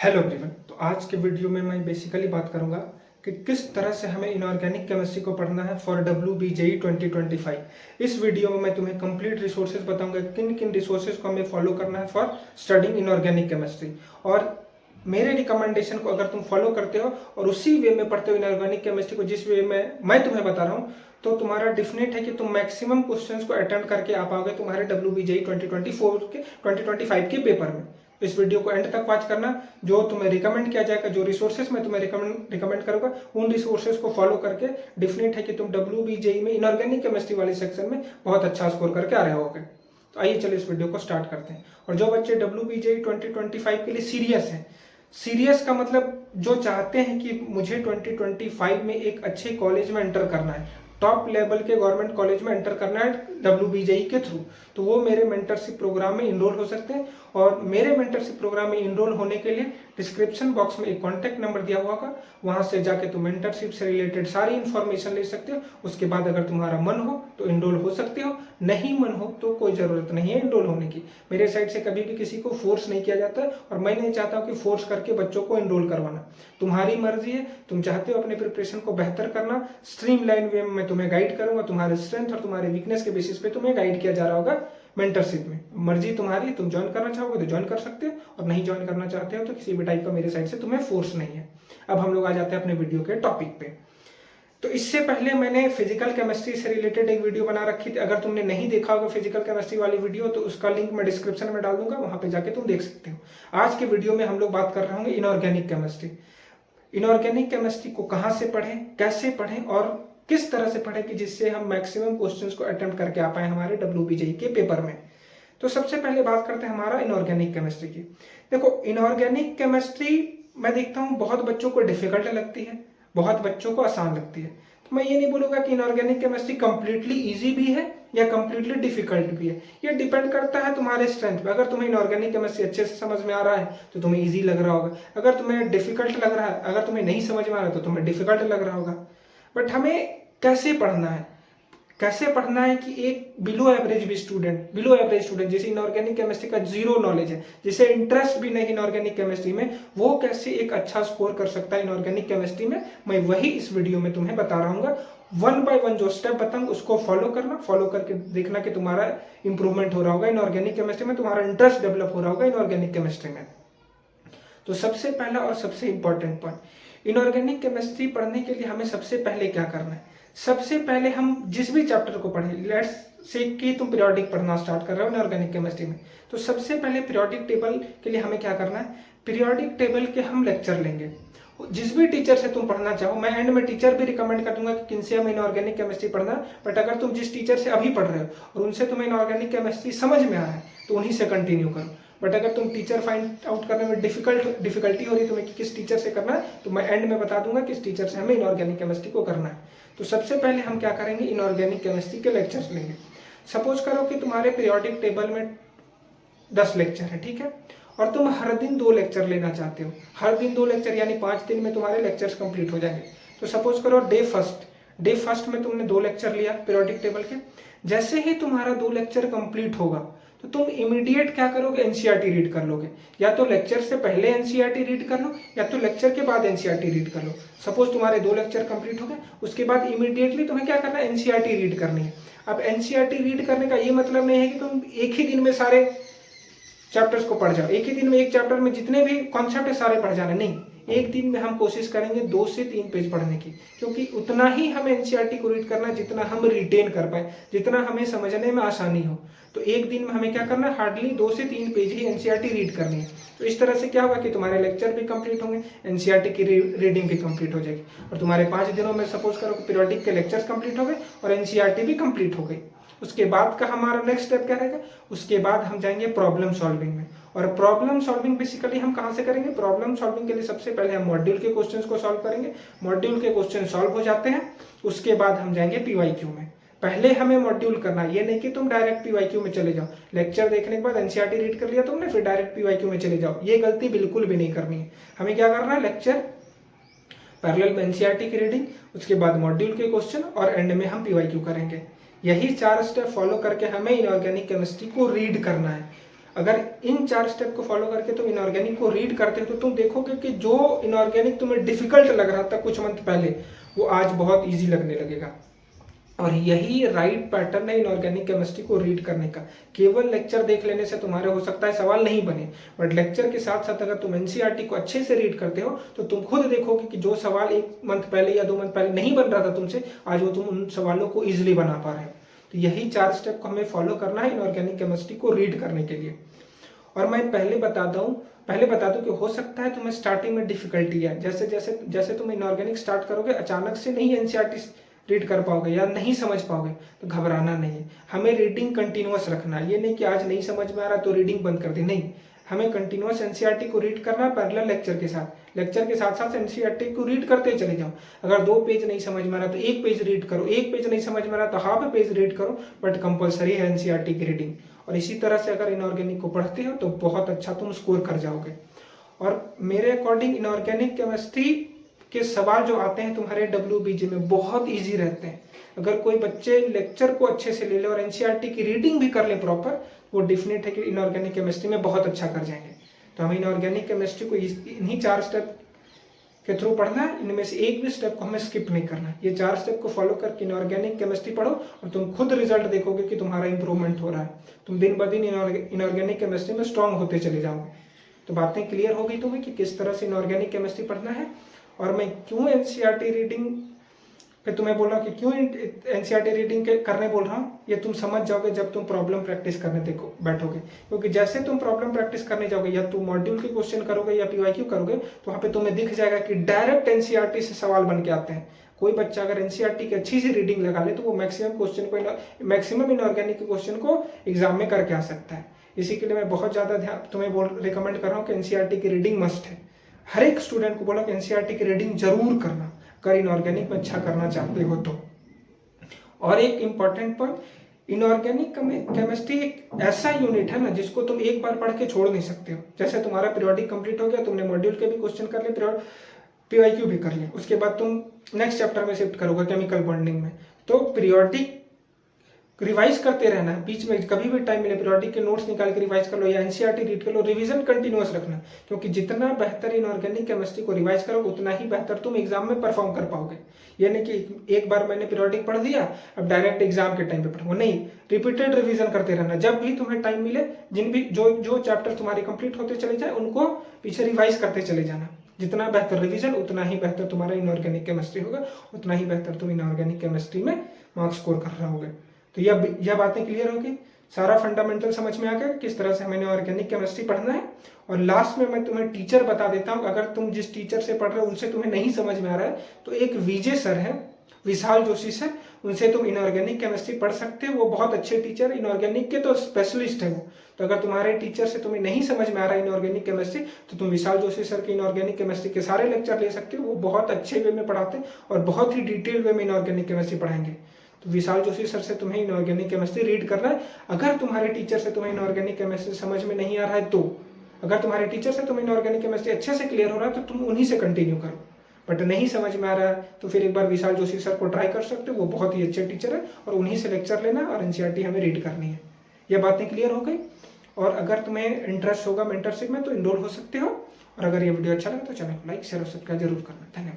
Hello everyone. तो आज के वीडियो में मैं बेसिकली बात करूंगा कि किस तरह से हमें इनऑर्गेनिक केमिस्ट्री को पढ़ना है फॉर WBJE 2025। इस वीडियो में मैं तुम्हें कंप्लीट रिसोर्सेज बताऊंगा किन किन रिसोर्सेज को हमें फॉलो करना है फॉर स्टडिंग इनऑर्गेनिक केमिस्ट्री। और मेरे रिकमेंडेशन को अगर तुम फॉलो करते हो और उसी वे में पढ़ते हो इनऑर्गेनिक केमिस्ट्री को जिस वे में मैं तुम्हें बता रहा हूँ, तो तुम्हारा डेफिनेट है कि तुम मैक्सिमम क्वेश्चंस को अटेम्प्ट करके आ पाओगे तुम्हारे WBJE 2025 के पेपर में। इस वीडियो को एंड तक वॉच करना। जो तुम्हें रिकमेंड किया जाएगा, जो रिसोर्सेज मैं तुम्हें रिकमेंड करूंगा, उन रिसोर्सेज को फॉलो करके डेफिनेट है कि तुम WBJE में इनऑर्गेनिक केमिस्ट्री वाले सेक्शन में बहुत अच्छा स्कोर करके आ रहे होगे। तो आइए चलिए इस वीडियो को स्टार्ट करते हैं। और जो बच्चे WBJE 2025 के लिए सीरियस हैं, सीरियस का मतलब जो चाहते हैं कि मुझे 2025 में एक अच्छे कॉलेज में एंटर करना है, टॉप लेवल के गवर्नमेंट कॉलेज में एंटर करना है WBJE के थ्रू, तो वो मेरे मेंटरशिप प्रोग्राम में इनरोल हो सकते हैं। और मेरे मेंटरशिप प्रोग्राम में इनरोल होने के लिए डिस्क्रिप्शन बॉक्स में एक कॉन्टैक्ट नंबर दिया हुआ होगा, वहां से जाके तुम मेंटरशिप से रिलेटेड सारी इंफॉर्मेशन ले सकते हो। उसके बाद अगर तुम्हारा मन हो तो इनरोल हो सकते हो, नहीं मन हो तो कोई जरूरत नहीं है इनरोल होने की। मेरे साइड से कभी भी किसी को फोर्स नहीं किया जाता और मैं नहीं चाहता हूँ कि फोर्स करके बच्चों को इनरोल करवाना। तुम्हारी मर्जी है, तुम चाहते हो अपने प्रिपरेशन को बेहतर करना, स्ट्रीमलाइन वे में मैं तुम्हें गाइड करूंगा। तुम्हारे स्ट्रेंथ और तुम्हारे वीकनेस के बेसिस पे तुम्हें गाइड किया जा रहा होगा मेंटरशिप में। मर्जी तुम्हारी, तुम ज्वाइन करना चाहोगे तो ज्वाइन कर सकते हो, और नहीं ज्वाइन करना चाहते हो तो किसी भी टाइप का मेरे साइड से तुम्हें फोर्स नहीं है। अब हम लोग आ जाते हैं अपने वीडियो के टॉपिक पे। तो इससे पहले मैंने फिजिकल केमिस्ट्री से रिलेटेड एक वीडियो बना रखी थी। अगर तुमने नहीं देखा होगा फिजिकल केमिस्ट्री वाली वीडियो, तो उसका लिंक मैं डिस्क्रिप्शन में डाल दूंगा, वहां पे जाके तुम देख सकते हो। आज के वीडियो में हम लोग बात कर रहे होंगे इनऑर्गेनिक केमिस्ट्री। इनऑर्गेनिक केमिस्ट्री को कहाँ से पढ़ें, कैसे पढ़ें और किस तरह से पढ़ें कि जिससे हम मैक्सिमम क्वेश्चंस को अटेम्प्ट करके आ पाए हमारे WBJE के पेपर में। तो सबसे पहले बात करते हैं हमारा इनऑर्गेनिक केमिस्ट्री की। देखो, इनऑर्गेनिक केमिस्ट्री मैं देखता हूँ बहुत बच्चों को डिफिकल्ट लगती है, बहुत बच्चों को आसान लगती है। तो मैं ये नहीं बोलूंगा कि इनऑर्गेनिक केमिस्ट्री कंप्लीटली इजी भी है या कंप्लीटली डिफिकल्ट भी है। ये डिपेंड करता है तुम्हारे स्ट्रेंथ पे। अगर तुम्हें इनऑर्गेनिक केमिस्ट्री अच्छे से समझ में आ रहा है तो तुम्हें इजी लग रहा होगा, अगर तुम्हें डिफिकल्ट लग रहा है, अगर तुम्हें नहीं समझ में आ रहा है तो तुम्हें डिफिकल्ट लग रहा होगा। बट हमें कैसे पढ़ना है, कैसे पढ़ना है कि एक बिलो एवरेज स्टूडेंट जिसे इनऑर्गेनिक केमिस्ट्री का जीरो नॉलेज है, जिसे इंटरेस्ट भी नहीं इनऑर्गेनिक केमिस्ट्री में, वो कैसे एक अच्छा स्कोर कर सकता है इनऑर्गेनिक केमिस्ट्री में, मैं वही इस वीडियो में तुम्हें बता रहा हूँ। वन बाय वन जो स्टेप बताऊंगा उसको फॉलो करना, फॉलो करके देखना कि तुम्हारा इंप्रूवमेंट हो रहा होगा इनऑर्गेनिक केमिस्ट्री में, तुम्हारा इंटरेस्ट डेवलप हो रहा होगा इनऑर्गेनिक केमिस्ट्री में। तो सबसे पहला और सबसे इंपॉर्टेंट पॉइंट, इनऑर्गेनिक केमिस्ट्री पढ़ने के लिए हमें सबसे पहले क्या करना है। सबसे पहले हम जिस भी चैप्टर को पढ़ें, लेट्स से कि तुम पीरियोडिक पढ़ना स्टार्ट कर रहे हो इनऑर्गेनिक केमिस्ट्री में, तो सबसे पहले पीरियोडिक टेबल के लिए हमें क्या करना है, पीरियोडिक टेबल के हम लेक्चर लेंगे। जिस भी टीचर से तुम पढ़ना चाहो, मैं एंड में टीचर भी रिकमेंड कर दूंगा कि किनसे हमें इनऑर्गेनिक केमिस्ट्री पढ़ना। बट अगर तुम जिस टीचर से अभी पढ़ रहे हो और उनसे तुम्हें इनऑर्गेनिक केमिस्ट्री समझ में आ रहा है तो उन्हीं से कंटिन्यू करो। बट अगर तुम टीचर फाइंड आउट करने में डिफिकल्टी हो रही है तुम्हें कि किस टीचर से करना है, तो मैं एंड में बता दूंगा किस टीचर से हमें इनऑर्गेनिक केमिस्ट्री को करना है। तो सबसे पहले हम क्या करेंगे, इनऑर्गेनिक केमिस्ट्री के लेक्चर्स लेंगे। सपोज करो कि तुम्हारे पीरियोडिक टेबल में 10 लेक्चर है, ठीक है, और तुम हर दिन 2 लेक्चर लेना चाहते हो। हर दिन 2 लेक्चर यानी 5 दिन में तुम्हारे लेक्चर्स कंप्लीट हो जाएंगे। तो सपोज करो डे फर्स्ट में तुमने 2 लेक्चर लिया पीरियोडिक टेबल के। जैसे ही तुम्हारा 2 लेक्चर कंप्लीट होगा तो तुम इमीडिएट क्या करोगे, एनसीईआरटी रीड कर लोगे। या तो लेक्चर से पहले एनसीईआरटी रीड कर लो या तो लेक्चर के बाद एनसीईआरटी रीड कर लो। सपोज तुम्हारे 2 लेक्चर कंप्लीट हो गए, उसके बाद इमीडिएटली तुम्हें क्या करना है, एनसीईआरटी रीड करनी है। अब एनसीईआरटी रीड करने का ये मतलब नहीं है कि तुम एक ही दिन में सारे चैप्टर्स को पढ़ जाओ, एक ही दिन में एक चैप्टर में जितने भी कॉन्सेप्ट है सारे पढ़ जाने, नहीं। एक दिन में हम कोशिश करेंगे 2 से 3 पेज पढ़ने की, क्योंकि उतना ही हमें एनसीईआरटी को रीड करना है जितना हम रिटेन कर पाए, जितना हमें समझने में आसानी हो। तो एक दिन में हमें क्या करना है, हार्डली 2 से 3 पेज ही एनसीईआरटी रीड करनी है। तो इस तरह से क्या होगा कि तुम्हारे लेक्चर भी कंप्लीट होंगे, एनसीईआरटी की रीडिंग भी कंप्लीट हो जाएगी, और तुम्हारे 5 दिनों में सपोज करो कि पीरियोडिक के लेक्चर्स कंप्लीट हो गए और एनसीईआरटी भी कंप्लीट हो गई। उसके बाद का हमारा नेक्स्ट स्टेप क्या रहेगा, उसके बाद हम जाएंगे प्रॉब्लम सॉल्विंग में। और प्रॉब्लम सॉल्विंग बेसिकली हम कहां से करेंगे, प्रॉब्लम सॉल्विंग के लिए सबसे पहले हम मॉड्यूल के क्वेश्चंस को सॉल्व करेंगे। मॉड्यूल के क्वेश्चन सॉल्व हो जाते हैं, उसके बाद हम जाएंगे पीवाईक्यू में। पहले हमें मॉड्यूल करना है, ये नहीं कि तुम डायरेक्ट पीवाईक्यू में चले जाओ। लेक्चर देखने के बाद एनसीईआरटी रीड कर लिया तुमने, फिर डायरेक्ट पीवाईक्यू में चले जाओ, ये गलती बिल्कुल भी नहीं करनी है। हमें क्या करना है, लेक्चर, पैरेलल में एनसीईआरटी की रीडिंग, उसके बाद मॉड्यूल के क्वेश्चन और एंड में हम पीवाईक्यू करेंगे। यही 4 स्टेप फॉलो करके हमें इनऑर्गेनिक केमिस्ट्री को रीड करना है। अगर इन 4 स्टेप को फॉलो करके तुम इनऑर्गेनिक को रीड करते हो तो तुम देखोगे कि जो इनऑर्गेनिक तुम्हें डिफिकल्ट लग रहा था कुछ मंथ पहले, वो आज बहुत ईजी लगने लगेगा। और यही राइट पैटर्न है इनऑर्गेनिक केमिस्ट्री को रीड करने का। केवल लेक्चर देख लेने से तुम्हारे हो सकता है सवाल नहीं बने, बट लेक्चर के साथ साथ अगर तुम एनसीईआरटी को अच्छे से रीड करते हो तो तुम खुद देखोगे कि जो सवाल 1 मंथ पहले या 2 मंथ पहले नहीं बन रहा था तुमसे, आज वो तुम उन सवालों को ईजिली बना पा रहे हो। तो यही 4 स्टेप को हमें फॉलो करना है इनऑर्गेनिक केमिस्ट्री को रीड करने के लिए। और मैं पहले बता दूं कि हो सकता है तुम्हें स्टार्टिंग में डिफिकल्टी है, जैसे तुम इनऑर्गेनिक स्टार्ट करोगे अचानक से नहीं एनसीईआरटी रीड कर पाओगे या नहीं समझ पाओगे, तो घबराना नहीं है। हमें रीडिंग कंटिन्यूअस रखना है, ये नहीं कि आज नहीं समझ में आ रहा तो रीडिंग बंद कर दी, नहीं। हमें कंटिन्यूअस एनसीईआरटी को रीड करना है पैरेलल लेक्चर के साथ साथ एनसीईआरटी को रीड करते चले जाओ। अगर 2 पेज नहीं समझ में आ रहा तो 1 पेज रीड करो, 1 पेज नहीं समझ में आ रहा तो हाफ पेज रीड करो, बट कंपलसरी है एनसीईआरटी की रीडिंग। और इसी तरह से अगर इनऑर्गेनिक को पढ़ते हो तो बहुत अच्छा तुम स्कोर कर जाओगे। और मेरे अकॉर्डिंग इनऑर्गेनिक केमिस्ट्री के सवाल जो आते हैं तुम्हारे WBG में बहुत इजी रहते हैं। अगर कोई बच्चे लेक्चर को अच्छे से ले ले और एनसीईआरटी की रीडिंग भी कर ले प्रॉपर, वो डेफिनेट है कि इनऑर्गेनिक केमिस्ट्री में बहुत अच्छा कर जाएंगे। तो हमें इनऑर्गेनिक केमिस्ट्री को इन्हीं 4 स्टेप के थ्रू पढ़ना है, इनमें से एक भी स्टेप को हमें स्किप नहीं करना है। ये 4 स्टेप को फॉलो करके इनऑर्गेनिक केमिस्ट्री पढ़ो और तुम खुद रिजल्ट देखोगे कि तुम्हारा इंप्रूवमेंट हो रहा है। तुम दिन ब दिन इनऑर्गेनिक केमिस्ट्री में स्ट्रांग होते चले जाओगे। तो बातें क्लियर हो गई तुम्हें कि किस तरह से इनऑर्गेनिक केमिस्ट्री पढ़ना है, और मैं क्यों एनसीईआरटी रीडिंग पे तुम्हें बोल रहा हूँ कि क्यों एनसीईआरटी रीडिंग करने बोल रहा हूँ, ये तुम समझ जाओगे जब तुम प्रॉब्लम प्रैक्टिस करने बैठोगे। क्योंकि जैसे तुम प्रॉब्लम प्रैक्टिस करने जाओगे, या तुम मॉड्यूल के क्वेश्चन करोगे या पीवाईक्यू करोगे, तो वहाँ पे तुम्हें दिख जाएगा कि डायरेक्ट एनसीईआरटी से सवाल बन के आते हैं। कोई बच्चा अगर एनसीईआरटी की अच्छी सी रीडिंग लगा ले तो वो मैक्सिमम इनऑर्गेनिक के क्वेश्चन को एग्जाम में करके आ सकता है। इसी के लिए मैं बहुत ज्यादा तुम्हें रिकमेंड कर रहा हूँ कि एनसीईआरटी की रीडिंग मस्ट है। हर एक स्टूडेंट को बोला कि एनसीईआरटी की रीडिंग जरूर करना, अगर इनऑर्गेनिक में अच्छा करना चाहते हो तो। और एक इंपॉर्टेंट पॉइंट, इनऑर्गेनिक केमिस्ट्री एक ऐसा यूनिट है ना जिसको तुम एक बार पढ़ के छोड़ नहीं सकते हो। जैसे तुम्हारा पीरियोडिक कंप्लीट हो गया, तुमने मॉड्यूल के भी क्वेश्चन कर लिए, पीवाईक्यू भी कर लिए, उसके बाद तुम नेक्स्ट चैप्टर में शिफ्ट करोगे केमिकल बॉन्डिंग में। तो पीरियोडिक रिवाइज करते रहना है, बीच में कभी भी टाइम मिले पीरियोडिक के नोट्स निकाल के रिवाइज कर लो या एनसीईआरटी रीड कर लो। रिवीजन कंटिन्यूअस रखना, क्योंकि जितना बेहतर इनऑर्गेनिक केमिस्ट्री को रिवाइज करोगे उतना ही बेहतर तुम एग्जाम में परफॉर्म कर पाओगे। ये नहीं कि एक बार मैंने पीरियोडिक पढ़ दिया अब डायरेक्ट एग्जाम के टाइम पे पढ़ूंगा, नहीं। रिपीटेड रिवीजन करते रहना, जब भी तुम्हें टाइम मिले, जो चैप्टर तुम्हारे कंप्लीट होते चले जाए उनको पीछे रिवाइज करते चले जाना। जितना बेहतर रिवीजन उतना ही बेहतर तुम्हारा इनऑर्गेनिक केमिस्ट्री होगा, उतना ही बेहतर तुम इनऑर्गेनिक केमिस्ट्री में मार्क्स स्कोर कर रहे होगे। तो यह बातें क्लियर होगी, सारा फंडामेंटल समझ में आ गया किस तरह से हमें ऑर्गेनिक केमिस्ट्री पढ़ना है। और लास्ट में मैं तुम्हें टीचर बता देता हूँ, अगर तुम जिस टीचर से पढ़ रहे हो उनसे तुम्हें नहीं समझ में आ रहा है तो एक विजय सर है, विशाल जोशी सर, उनसे तुम इनऑर्गेनिक केमिस्ट्री पढ़ सकते हो। वो बहुत अच्छे टीचर, इनऑर्गेनिक के तो स्पेशलिस्ट है वो। तो अगर तुम्हारे टीचर से तुम्हें नहीं समझ में आ रहा है इनऑर्गेनिक केमिस्ट्री, तो तुम विशाल जोशी सर के इनऑर्गेनिक केमिस्ट्री के सारे लेक्चर ले सकते हो। वो बहुत अच्छे वे में पढ़ाते हैं और बहुत ही डिटेल वे में इनऑर्गेनिक केमिस्ट्री पढ़ाएंगे। तो विशाल जोशी सर से तुम्हें इनऑर्गेनिक केमिस्ट्री रीड करना है। अगर तुम्हारे टीचर से तुम्हें इनऑर्गेनिक केमिस्ट्री समझ में नहीं आ रहा है, तो अगर तुम्हारे टीचर से तुम्हें इनऑर्गेनिक केमिस्ट्री अच्छे से क्लियर हो रहा है तो तुम उन्हीं से कंटिन्यू करो। बट नहीं समझ में आ रहा है तो फिर एक बार विशाल जोशी सर को ट्राई कर सकते हो, वो बहुत ही अच्छे टीचर है, और उन्हीं से लेक्चर लेना और एनसीईआरटी हमें रीड करनी है। ये बातें क्लियर हो गई। और अगर तुम्हें इंटरेस्ट होगा मेंटरशिप में तो इनरोल हो सकते हो। और अगर ये वीडियो अच्छा लगा तो चैनल को लाइक शेयर और सब्सक्राइब जरूर करना। धन्यवाद।